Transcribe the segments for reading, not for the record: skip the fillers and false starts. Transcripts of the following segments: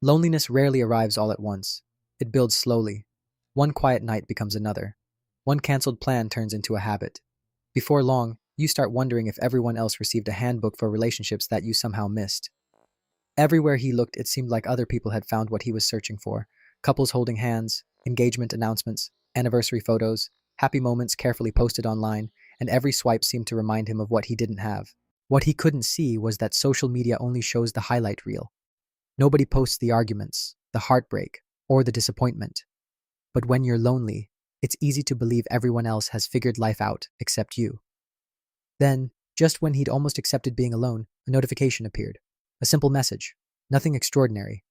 Loneliness rarely arrives all at once. It builds slowly. One quiet night becomes another. One cancelled plan turns into a habit. Before long, you start wondering if everyone else received a handbook for relationships that you somehow missed. Everywhere he looked, it seemed like other people had found what he was searching for: couples holding hands, engagement announcements, anniversary photos, happy moments carefully posted online, and every swipe seemed to remind him of what he didn't have. What he couldn't see was that social media only shows the highlight reel. Nobody posts the arguments, the heartbreak, or the disappointment. But when you're lonely, it's easy to believe everyone else has figured life out except you. Then, just when he'd almost accepted being alone, a notification appeared. A simple message. Nothing extraordinary.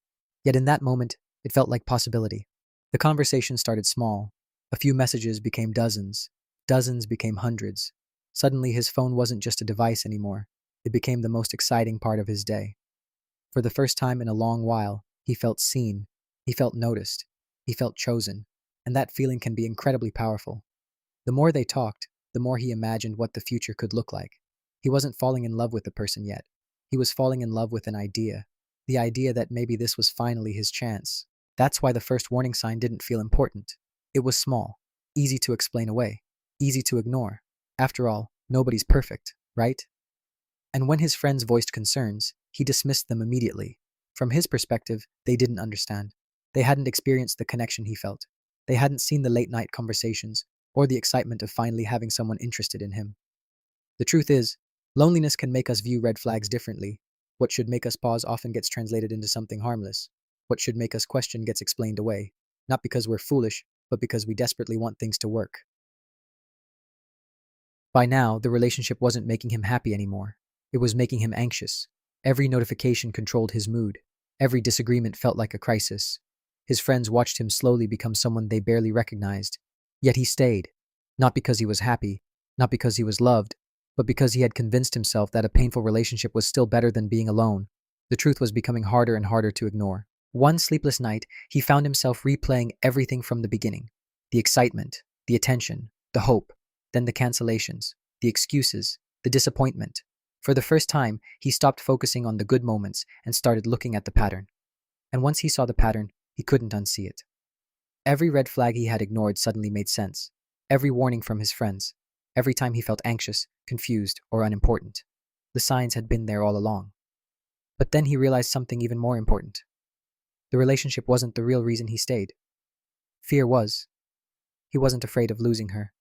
Yet in that moment, it felt like possibility. The conversation started small. A few messages became dozens. Dozens became hundreds. Suddenly, his phone wasn't just a device anymore. It became the most exciting part of his day. For the first time in a long while, he felt seen. He felt noticed. He felt chosen. And that feeling can be incredibly powerful. The more they talked, the more he imagined what the future could look like. He wasn't falling in love with the person yet. He was falling in love with an idea. The idea that maybe this was finally his chance. That's why the first warning sign didn't feel important. It was small, easy to explain away, easy to ignore. After all, nobody's perfect, right? And when his friends voiced concerns, he dismissed them immediately. From his perspective, they didn't understand. They hadn't experienced the connection he felt. They hadn't seen the late night conversations or the excitement of finally having someone interested in him. The truth is, loneliness can make us view red flags differently. What should make us pause often gets translated into something harmless. What should make us question gets explained away, not because we're foolish, but because we desperately want things to work. By now, the relationship wasn't making him happy anymore. It was making him anxious. Every notification controlled his mood. Every disagreement felt like a crisis. His friends watched him slowly become someone they barely recognized. Yet he stayed. Not because he was happy, not because he was loved, but because he had convinced himself that a painful relationship was still better than being alone. The truth was becoming harder and harder to ignore. One sleepless night, he found himself replaying everything from the beginning. The excitement, the attention, the hope, then the cancellations, the excuses, the disappointment. For the first time, he stopped focusing on the good moments and started looking at the pattern. And once he saw the pattern, he couldn't unsee it. Every red flag he had ignored suddenly made sense. Every warning from his friends. Every time he felt anxious, confused, or unimportant. The signs had been there all along. But then he realized something even more important. The relationship wasn't the real reason he stayed. Fear was. He wasn't afraid of losing her.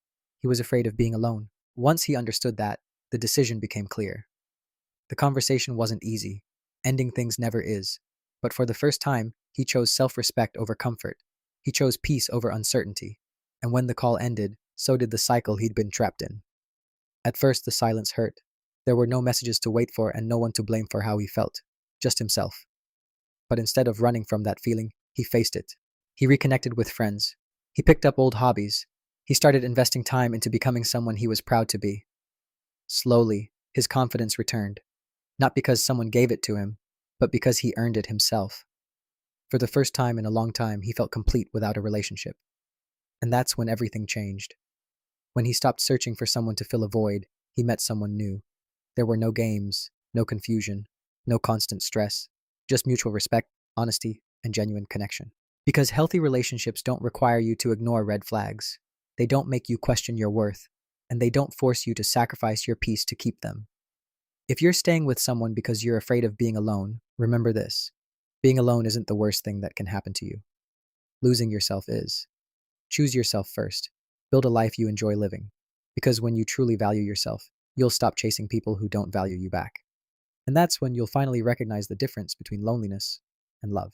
He was afraid of being alone. Once he understood that, the decision became clear. The conversation wasn't easy. Ending things never is. But for the first time, he chose self-respect over comfort. He chose peace over uncertainty. And when the call ended, so did the cycle he'd been trapped in. At first, the silence hurt. There were no messages to wait for and no one to blame for how he felt. Just himself. But instead of running from that feeling, he faced it. He reconnected with friends. He picked up old hobbies. He started investing time into becoming someone he was proud to be. Slowly, his confidence returned. Not because someone gave it to him, but because he earned it himself. For the first time in a long time, he felt complete without a relationship. And that's when everything changed. When he stopped searching for someone to fill a void, he met someone new. There were no games, no confusion, no constant stress, just mutual respect, honesty, and genuine connection. Because healthy relationships don't require you to ignore red flags. They don't make you question your worth, and they don't force you to sacrifice your peace to keep them. If you're staying with someone because you're afraid of being alone, remember this. Being alone isn't the worst thing that can happen to you. Losing yourself is. Choose yourself first. Build a life you enjoy living. Because when you truly value yourself, you'll stop chasing people who don't value you back. And that's when you'll finally recognize the difference between loneliness and love.